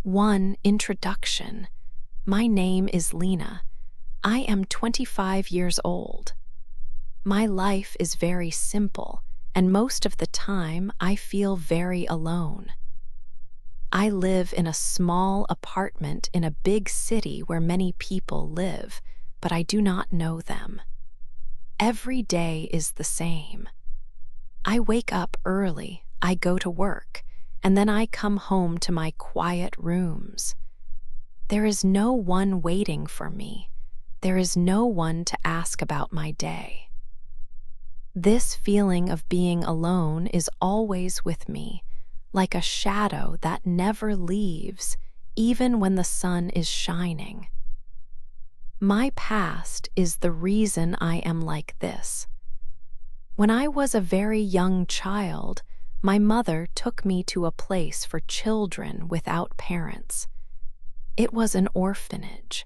1. Introduction. My name is Lena. I am 25 years old. My life is very simple, and most of the time I feel very alone. I live in a small apartment in a big city where many people live, but I do not know them. Every day is the same. I wake up early, I go to work, and then I come home to my quiet rooms. There is no one waiting for me. There is no one to ask about my day. This feeling of being alone is always with me, like a shadow that never leaves, even when the sun is shining. My past is the reason I am like this. When I was a very young child, my mother took me to a place for children without parents. It was an orphanage.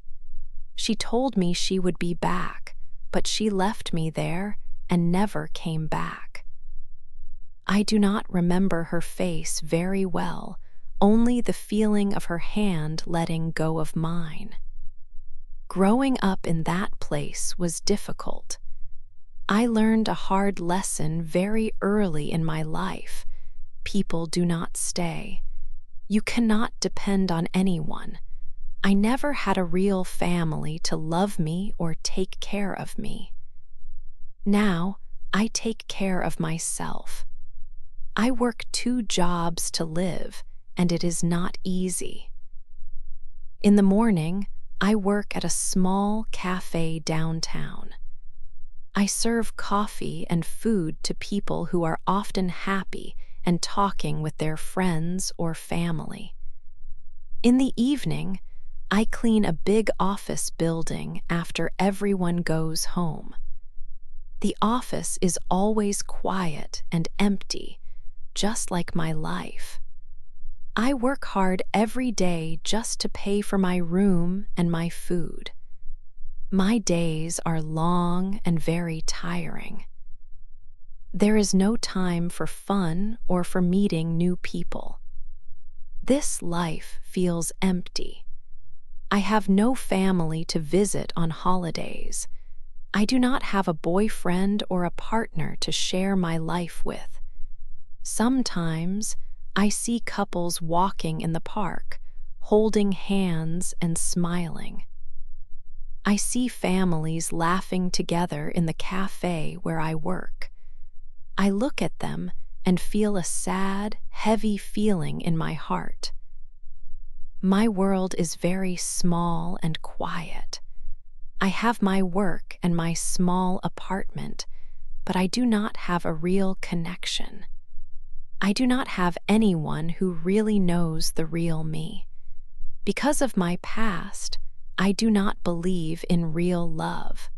She told me she would be back, but she left me there and never came back. I do not remember her face very well, only the feeling of her hand letting go of mine. Growing up in that place was difficult. I learned a hard lesson very early in my life. People do not stay. You cannot depend on anyone. I never had a real family to love me or take care of me. Now, I take care of myself. I work 2 jobs to live, and it is not easy. In the morning, I work at a small cafe downtown. I serve coffee and food to people who are often happy and talking with their friends or family. In the evening, I clean a big office building after everyone goes home. The office is always quiet and empty, just like my life. I work hard every day just to pay for my room and my food. My days are long and very tiring. There is no time for fun or for meeting new people. This life feels empty. I have no family to visit on holidays. I do not have a boyfriend or a partner to share my life with. Sometimes I see couples walking in the park, holding hands and smiling. I see families laughing together in the cafe where I work. I look at them and feel a sad, heavy feeling in my heart. My world is very small and quiet. I have my work and my small apartment, but I do not have a real connection. I do not have anyone who really knows the real me. Because of my past, I do not believe in real love.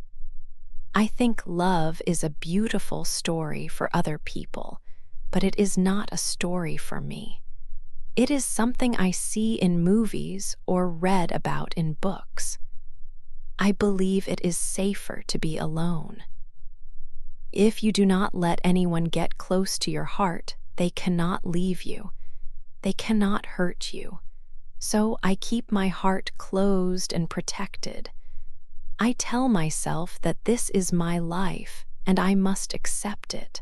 I think love is a beautiful story for other people, but it is not a story for me. It is something I see in movies or read about in books. I believe it is safer to be alone. If you do not let anyone get close to your heart, they cannot leave you. They cannot hurt you. So I keep my heart closed and protected. I tell myself that this is my life and I must accept it.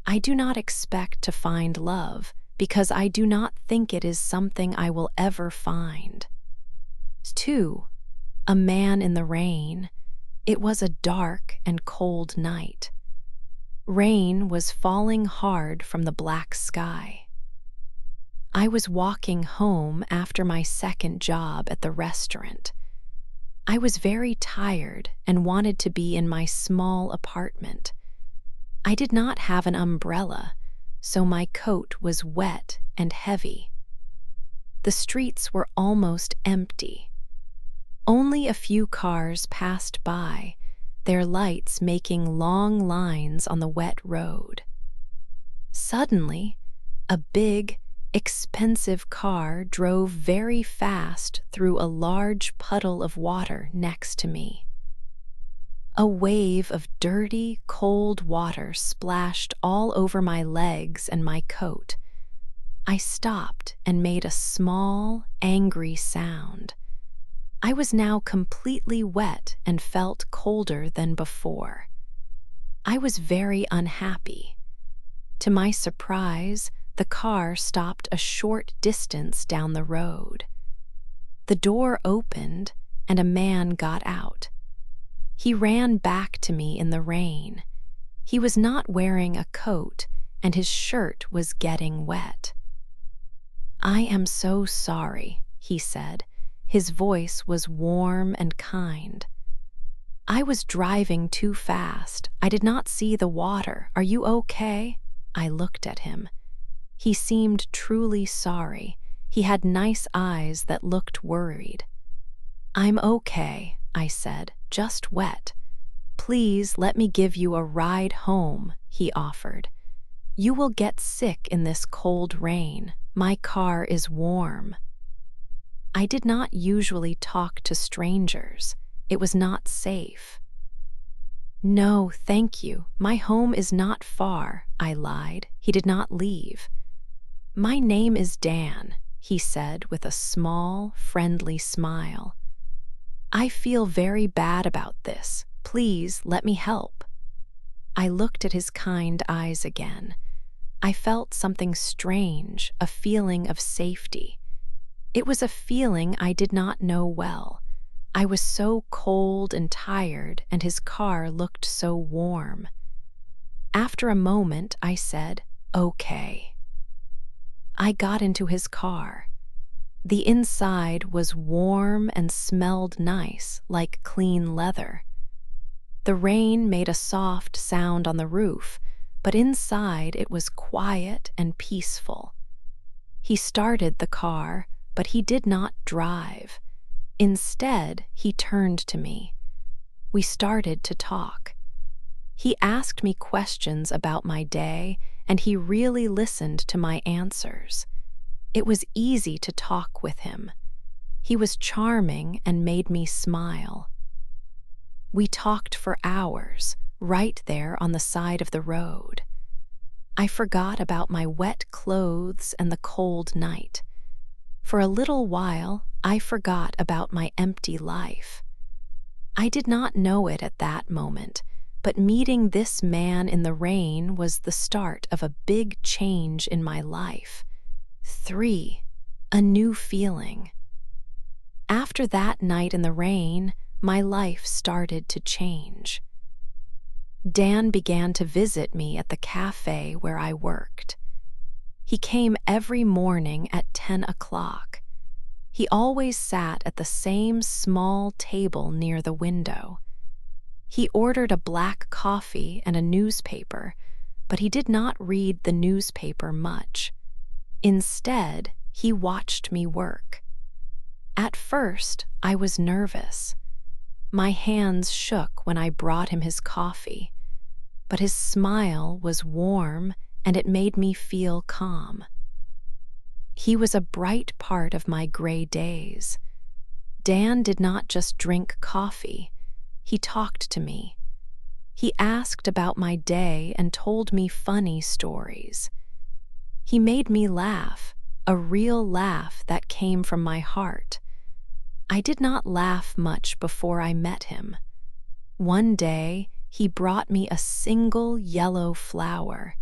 I do not expect to find love because I do not think it is something I will ever find. 2. A man in the rain. It was a dark and cold night. Rain was falling hard from the black sky. I was walking home after my second job at the restaurant. I was very tired and wanted to be in my small apartment. I did not have an umbrella, so my coat was wet and heavy. The streets were almost empty. Only a few cars passed by, their lights making long lines on the wet road. Suddenly, a big, expensive car drove very fast through a large puddle of water next to me. A wave of dirty, cold water splashed all over my legs and my coat. I stopped and made a small, angry sound. I was now completely wet and felt colder than before. I was very unhappy. To my surprise, the car stopped a short distance down the road. The door opened and a man got out. He ran back to me in the rain. He was not wearing a coat and his shirt was getting wet. "I am so sorry," he said. His voice was warm and kind. "I was driving too fast. I did not see the water. Are you okay?" I looked at him. He seemed truly sorry. He had nice eyes that looked worried. "I'm okay," I said, "just wet. Please let me give you a ride home," he offered. "You will get sick in this cold rain. My car is warm." I did not usually talk to strangers. It was not safe. "No, thank you. My home is not far," I lied. He did not leave. "My name is Dan," he said with a small, friendly smile. "I feel very bad about this. Please let me help." I looked at his kind eyes again. I felt something strange, a feeling of safety. It was a feeling I did not know well. I was so cold and tired, and his car looked so warm. After a moment, I said, "Okay." I got into his car. The inside was warm and smelled nice, like clean leather. The rain made a soft sound on the roof, but inside it was quiet and peaceful. He started the car, but he did not drive. Instead, he turned to me. We started to talk. He asked me questions about my day, and he really listened to my answers. It was easy to talk with him. He was charming and made me smile. We talked for hours, right there on the side of the road. I forgot about my wet clothes and the cold night. For a little while, I forgot about my empty life. I did not know it at that moment, but meeting this man in the rain was the start of a big change in my life. 3. A new feeling. After that night in the rain, my life started to change. Dan began to visit me at the cafe where I worked. He came every morning at 10 o'clock. He always sat at the same small table near the window. He ordered a black coffee and a newspaper, but he did not read the newspaper much. Instead, he watched me work. At first, I was nervous. My hands shook when I brought him his coffee, but his smile was warm and it made me feel calm. He was a bright part of my gray days. Dan did not just drink coffee. He talked to me. He asked about my day and told me funny stories. He made me laugh, a real laugh that came from my heart. I did not laugh much before I met him. One day, he brought me a single yellow flower.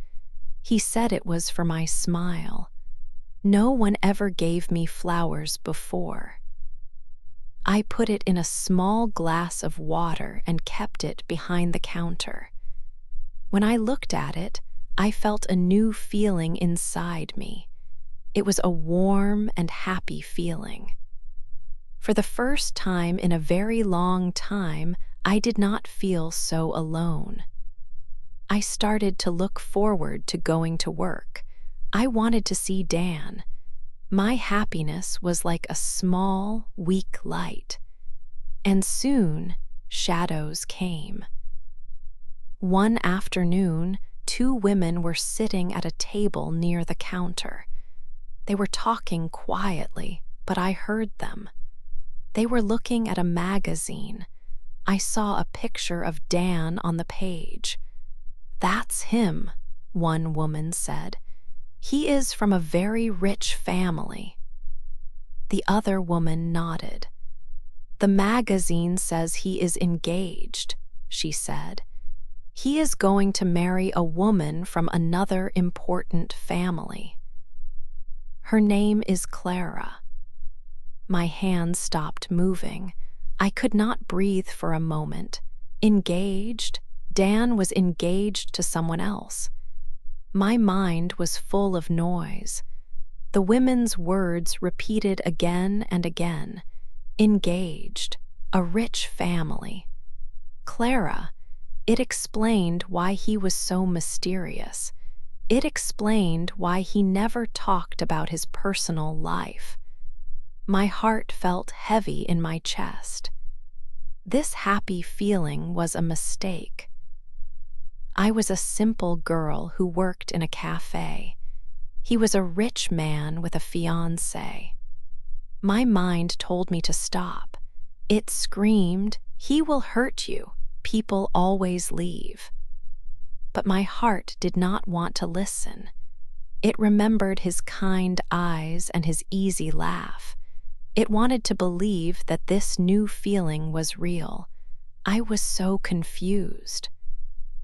He said it was for my smile. No one ever gave me flowers before. I put it in a small glass of water and kept it behind the counter. When I looked at it, I felt a new feeling inside me. It was a warm and happy feeling. For the first time in a very long time, I did not feel so alone. I started to look forward to going to work. I wanted to see Dan. My happiness was like a small, weak light. And soon, shadows came. One afternoon, 2 women were sitting at a table near the counter. They were talking quietly, but I heard them. They were looking at a magazine. I saw a picture of Dan on the page. "That's him," one woman said. He is from a very rich family. The other woman nodded. The magazine says he is engaged, she said. He is going to marry a woman from another important family. Her name is Clara. My hands stopped moving. I could not breathe for a moment. Engaged? Dan was engaged to someone else. My mind was full of noise. The women's words repeated again and again. Engaged, a rich family. Clara. It explained why he was so mysterious. It explained why he never talked about his personal life. My heart felt heavy in my chest. This happy feeling was a mistake. I was a simple girl who worked in a cafe. He was a rich man with a fiancée. My mind told me to stop. It screamed, "He will hurt you. People always leave." But my heart did not want to listen. It remembered his kind eyes and his easy laugh. It wanted to believe that this new feeling was real. I was so confused.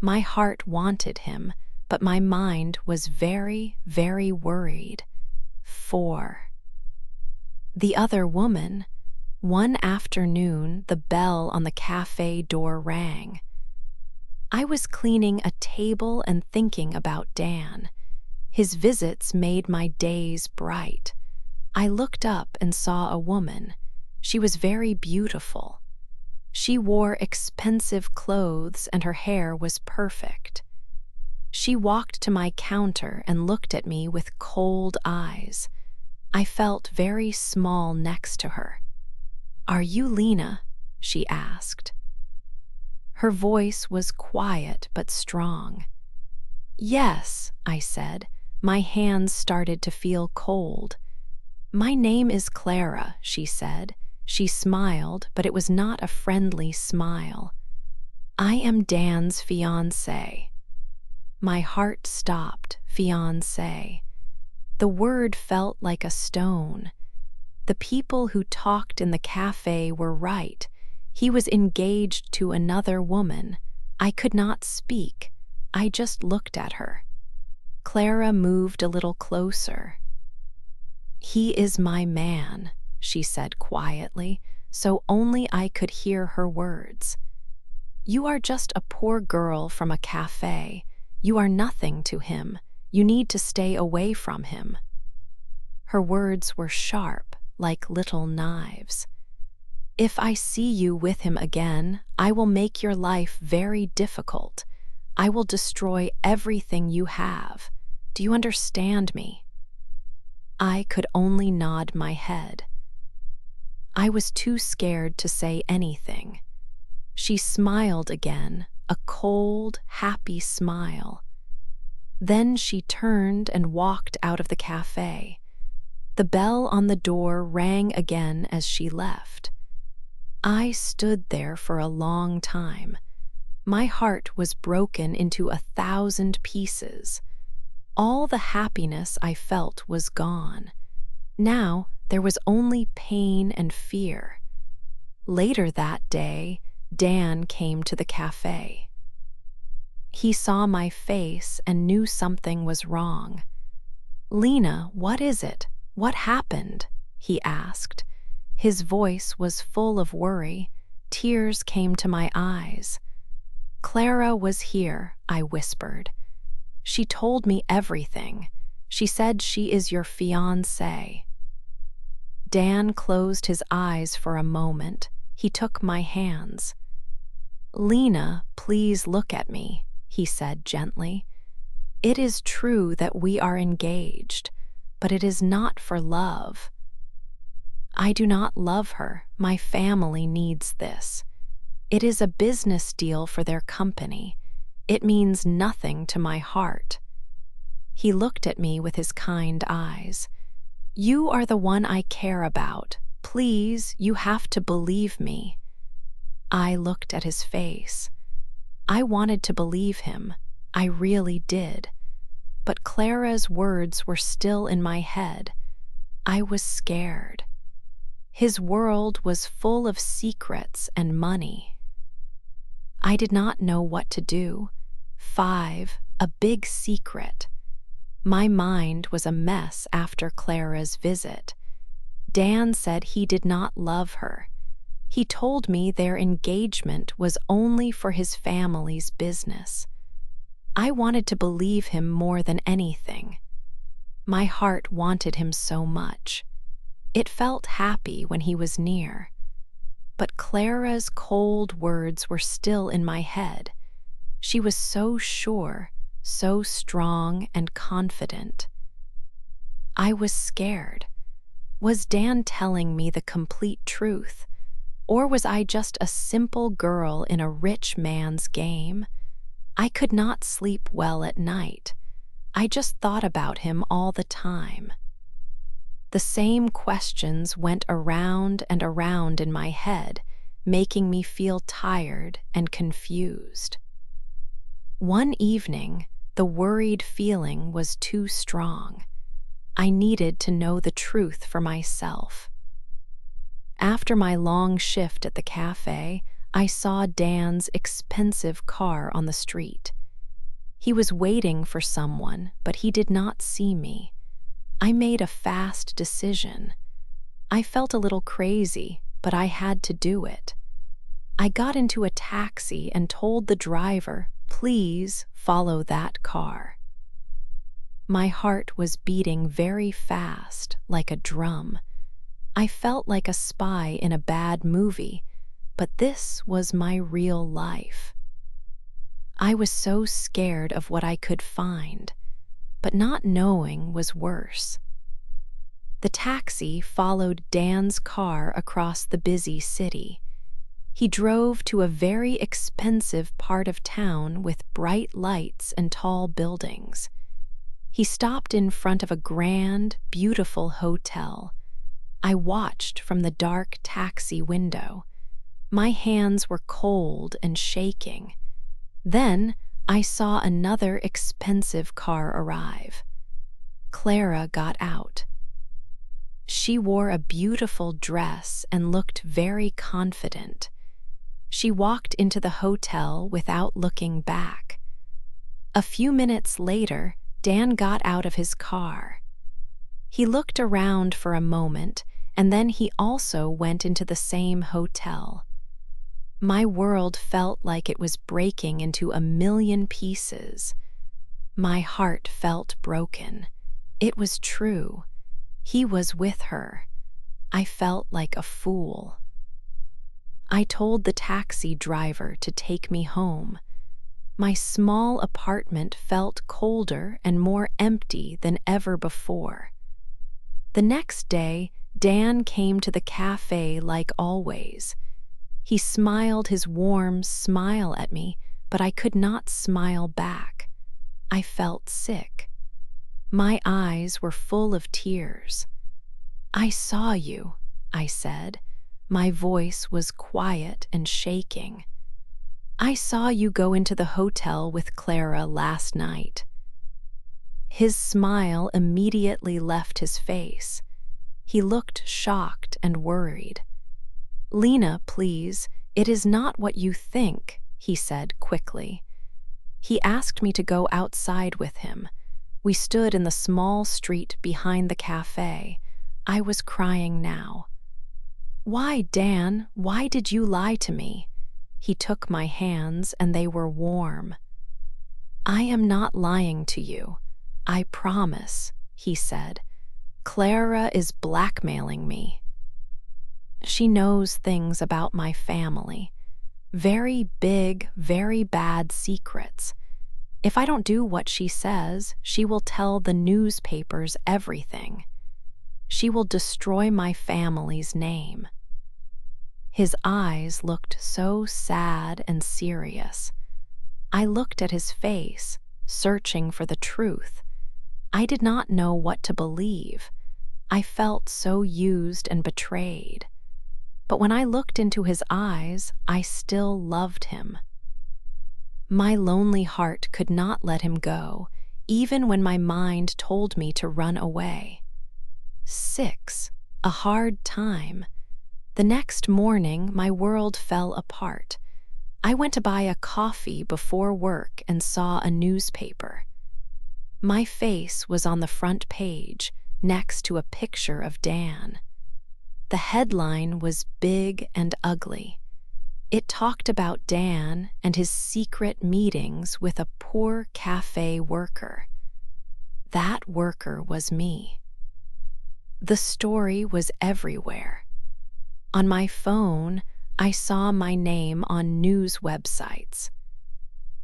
My heart wanted him, but my mind was very, very worried. 4. The other woman. One afternoon, the bell on the cafe door rang. I was cleaning a table and thinking about Dan. His visits made my days bright. I looked up and saw a woman. She was very beautiful. She wore expensive clothes and her hair was perfect. She walked to my counter and looked at me with cold eyes. I felt very small next to her. "Are you Lena?" she asked. Her voice was quiet but strong. "Yes," I said. My hands started to feel cold. "My name is Clara," she said. She smiled, but it was not a friendly smile. "I am Dan's fiancée." My heart stopped. Fiancée. The word felt like a stone. The people who talked in the cafe were right. He was engaged to another woman. I could not speak. I just looked at her. Clara moved a little closer. "He is my man," she said quietly, so only I could hear her words. "You are just a poor girl from a cafe. You are nothing to him. You need to stay away from him." Her words were sharp, like little knives. "If I see you with him again, I will make your life very difficult. I will destroy everything you have. Do you understand me?" I could only nod my head. I was too scared to say anything. She smiled again, a cold, happy smile. Then she turned and walked out of the cafe. The bell on the door rang again as she left. I stood there for a long time. My heart was broken into 1,000 pieces. All the happiness I felt was gone. Now there was only pain and fear. Later that day, Dan came to the cafe. He saw my face and knew something was wrong. "Lena, what is it? What happened?" he asked. His voice was full of worry. Tears came to my eyes. "Clara was here," I whispered. "She told me everything. She said she is your fiancé." Dan closed his eyes for a moment. He took my hands. "Lena, please look at me," he said gently. "It is true that we are engaged, but it is not for love. I do not love her. My family needs this. It is a business deal for their company. It means nothing to my heart." He looked at me with his kind eyes. "You are the one I care about. Please, you have to believe me." I looked at his face. I wanted to believe him. I really did. but Clara's words were still in my head. I was scared. His world was full of secrets and money. I did not know what to do. 5, a big secret. My mind was a mess after Clara's visit. Dan said he did not love her. He told me their engagement was only for his family's business. I wanted to believe him more than anything. My heart wanted him so much. It felt happy when he was near. But Clara's cold words were still in my head. She was so sure, so strong and confident. I was scared. Was Dan telling me the complete truth? Or was I just a simple girl in a rich man's game? I could not sleep well at night. I just thought about him all the time. The same questions went around and around in my head, making me feel tired and confused. One evening, the worried feeling was too strong. I needed to know the truth for myself. After my long shift at the cafe, I saw Dan's expensive car on the street. He was waiting for someone, but he did not see me. I made a fast decision. I felt a little crazy, but I had to do it. I got into a taxi and told the driver, "Please follow that car." My heart was beating very fast, like a drum. I felt like a spy in a bad movie, but this was my real life. I was so scared of what I could find, but not knowing was worse. The taxi followed Dan's car across the busy city. He drove to a very expensive part of town with bright lights and tall buildings. He stopped in front of a grand, beautiful hotel. I watched from the dark taxi window. My hands were cold and shaking. Then I saw another expensive car arrive. Clara got out. She wore a beautiful dress and looked very confident. She walked into the hotel without looking back. A few minutes later, Dan got out of his car. He looked around for a moment, and then he also went into the same hotel. My world felt like it was breaking into a million pieces. My heart felt broken. It was true. He was with her. I felt like a fool. I told the taxi driver to take me home. My small apartment felt colder and more empty than ever before. The next day, Dan came to the cafe like always. He smiled his warm smile at me, but I could not smile back. I felt sick. My eyes were full of tears. "I saw you," I said. My voice was quiet and shaking. "I saw you go into the hotel with Clara last night." His smile immediately left his face. He looked shocked and worried. "Lena, please, it is not what you think," he said quickly. He asked me to go outside with him. We stood in the small street behind the cafe. I was crying now. "Why, Dan, why did you lie to me?" He took my hands and they were warm. "I am not lying to you. I promise," he said. "Clara is blackmailing me. She knows things about my family. Very big, very bad secrets. If I don't do what she says, she will tell the newspapers everything. She will destroy my family's name." His eyes looked so sad and serious. I looked at his face, searching for the truth. I did not know what to believe. I felt so used and betrayed. But when I looked into his eyes, I still loved him. My lonely heart could not let him go, even when my mind told me to run away. 6. A hard time. The next morning, my world fell apart. I went to buy a coffee before work and saw a newspaper. My face was on the front page, next to a picture of Dan. The headline was big and ugly. It talked about Dan and his secret meetings with a poor cafe worker. That worker was me. The story was everywhere. On my phone, I saw my name on news websites.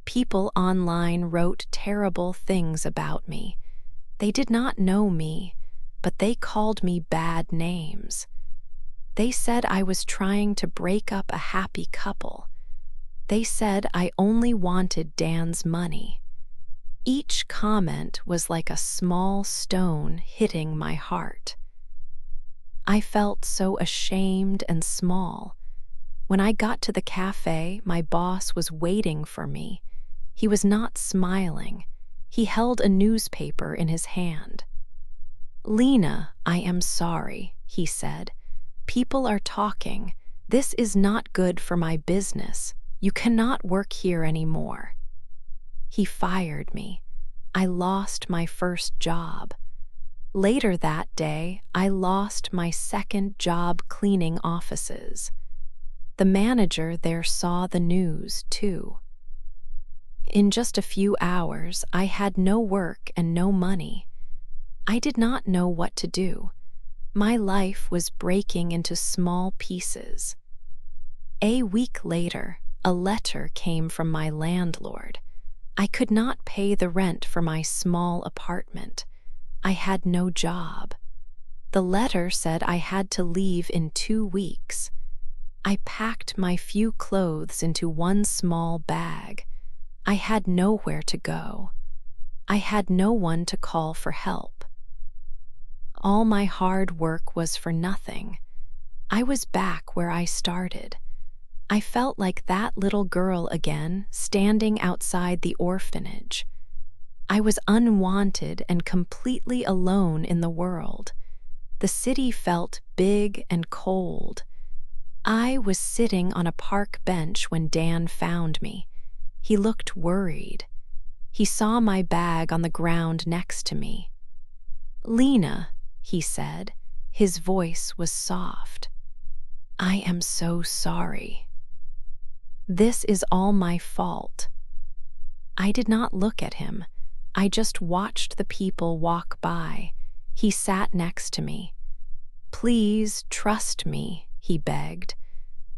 People online wrote terrible things about me. They did not know me, but they called me bad names. They said I was trying to break up a happy couple. They said I only wanted Dan's money. Each comment was like a small stone hitting my heart. I felt so ashamed and small. When I got to the cafe, my boss was waiting for me. He was not smiling. He held a newspaper in his hand. "Lena, I am sorry," he said. "People are talking. This is not good for my business. You cannot work here anymore." He fired me. I lost my first job. Later that day, I lost my second job cleaning offices. The manager there saw the news, too. In just a few hours, I had no work and no money. I did not know what to do. My life was breaking into small pieces. A week later, a letter came from my landlord. I could not pay the rent for my small apartment. I had no job. The letter said I had to leave in 2 weeks. I packed my few clothes into one small bag. I had nowhere to go. I had no one to call for help. All my hard work was for nothing. I was back where I started. I felt like that little girl again, standing outside the orphanage. I was unwanted and completely alone in the world. The city felt big and cold. I was sitting on a park bench when Dan found me. He looked worried. He saw my bag on the ground next to me. "Lena," he said. His voice was soft. "I am so sorry. This is all my fault." I did not look at him. I just watched the people walk by. He sat next to me. "Please trust me," he begged.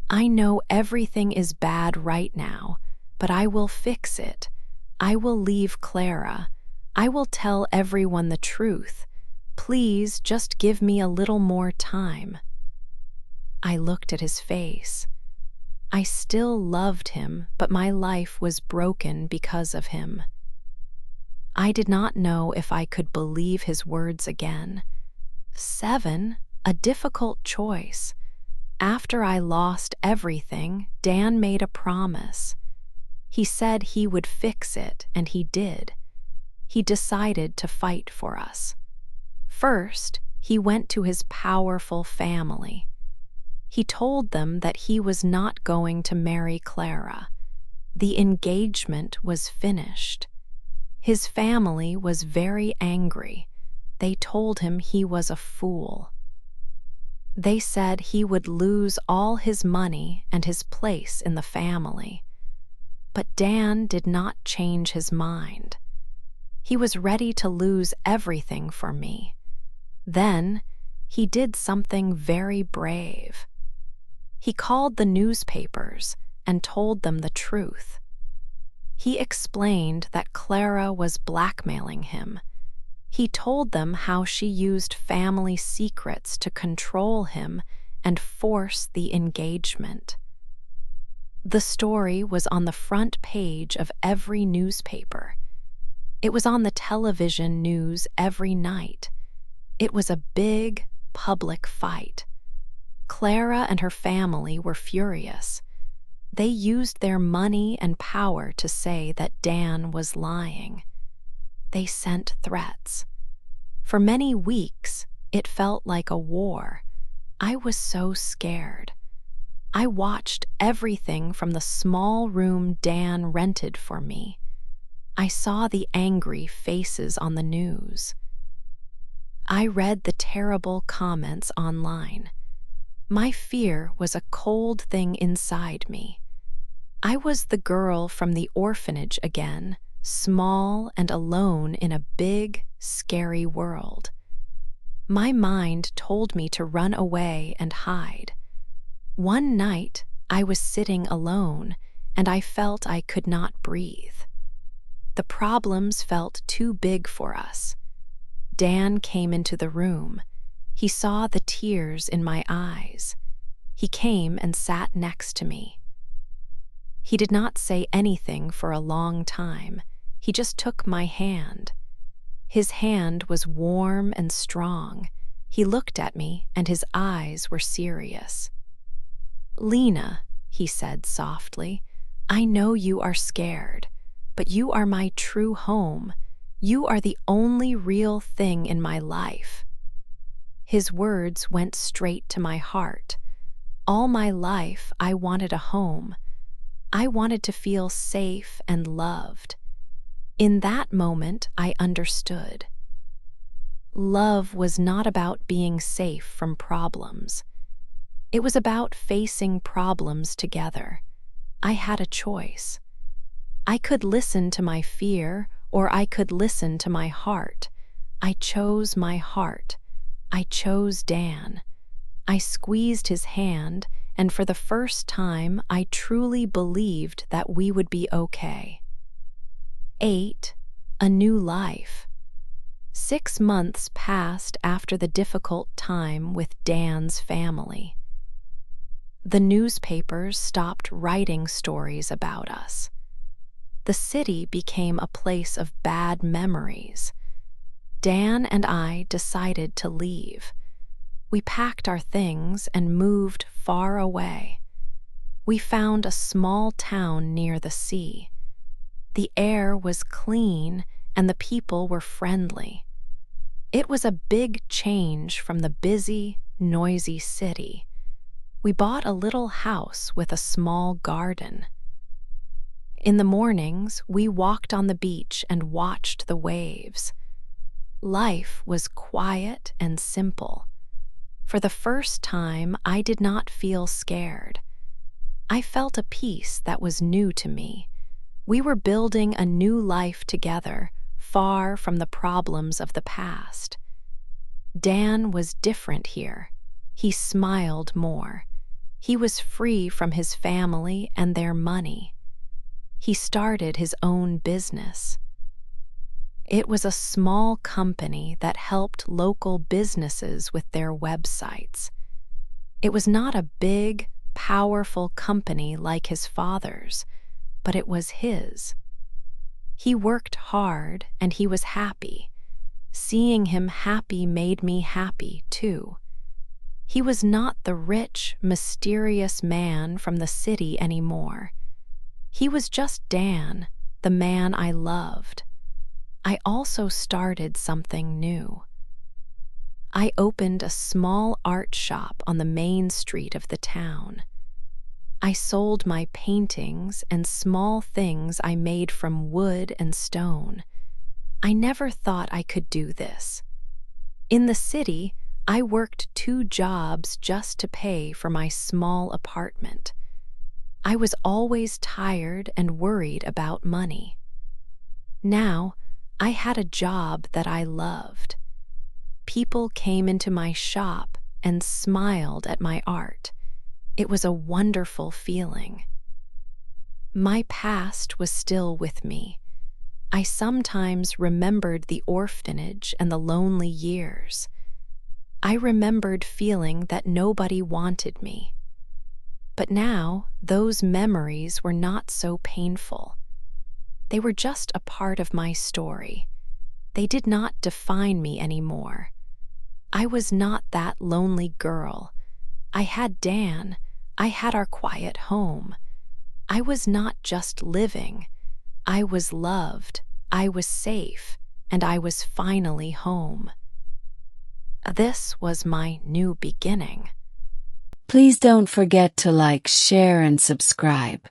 "I know everything is bad right now, but I will fix it. I will leave Clara. I will tell everyone the truth. Please just give me a little more time." I looked at his face. I still loved him, but my life was broken because of him. I did not know if I could believe his words again. 7, a difficult choice. After I lost everything, Dan made a promise. He said he would fix it, and he did. He decided to fight for us. First, he went to his powerful family. He told them that he was not going to marry Clara. The engagement was finished. His family was very angry. They told him he was a fool. They said he would lose all his money and his place in the family. But Dan did not change his mind. He was ready to lose everything for me. Then, he did something very brave. He called the newspapers and told them the truth. He explained that Clara was blackmailing him. He told them how she used family secrets to control him and force the engagement. The story was on the front page of every newspaper. It was on the television news every night. It was a big, public fight. Clara and her family were furious. They used their money and power to say that Dan was lying. they sent threats. For many weeks, it felt like a war. I was so scared. I watched everything from the small room Dan rented for me. I saw the angry faces on the news. I read the terrible comments online. My fear was a cold thing inside me. I was the girl from the orphanage again, small and alone in a big, scary world. My mind told me to run away and hide. One night, I was sitting alone, and I felt I could not breathe. The problems felt too big for us. Dan came into the room. He saw the tears in my eyes. He came and sat next to me. He did not say anything for a long time. He just took my hand. His hand was warm and strong. He looked at me, and his eyes were serious. "Lena," he said softly, "I know you are scared, but you are my true home. You are the only real thing in my life." His words went straight to my heart. All my life, I wanted a home. I wanted to feel safe and loved. In that moment, I understood. Love was not about being safe from problems. It was about facing problems together. I had a choice. I could listen to my fear, or I could listen to my heart. I chose my heart. I chose Dan. I squeezed his hand, and for the first time, I truly believed that we would be okay. 8. A new life. 6 months passed after the difficult time with Dan's family. The newspapers stopped writing stories about us. The city became a place of bad memories. Dan and I decided to leave. We packed our things and moved far away. We found a small town near the sea. The air was clean and the people were friendly. It was a big change from the busy, noisy city. We bought a little house with a small garden. In the mornings, we walked on the beach and watched the waves. Life was quiet and simple. For the first time, I did not feel scared. I felt a peace that was new to me. We were building a new life together, far from the problems of the past. Dan was different here. He smiled more. He was free from his family and their money. He started his own business. It was a small company that helped local businesses with their websites. It was not a big, powerful company like his father's, but it was his. He worked hard and he was happy. Seeing him happy made me happy, too. He was not the rich, mysterious man from the city anymore. He was just Dan, the man I loved. I also started something new. I opened a small art shop on the main street of the town. I sold my paintings and small things I made from wood and stone. I never thought I could do this. In the city, I worked 2 jobs just to pay for my small apartment. I was always tired and worried about money. Now, I had a job that I loved. People came into my shop and smiled at my art. It was a wonderful feeling. My past was still with me. I sometimes remembered the orphanage and the lonely years. I remembered feeling that nobody wanted me. But now, those memories were not so painful. They were just a part of my story. They did not define me anymore. I was not that lonely girl. I had Dan. I had our quiet home. I was not just living. I was loved. I was safe. and I was finally home. This was my new beginning. Please don't forget to like, share, and subscribe.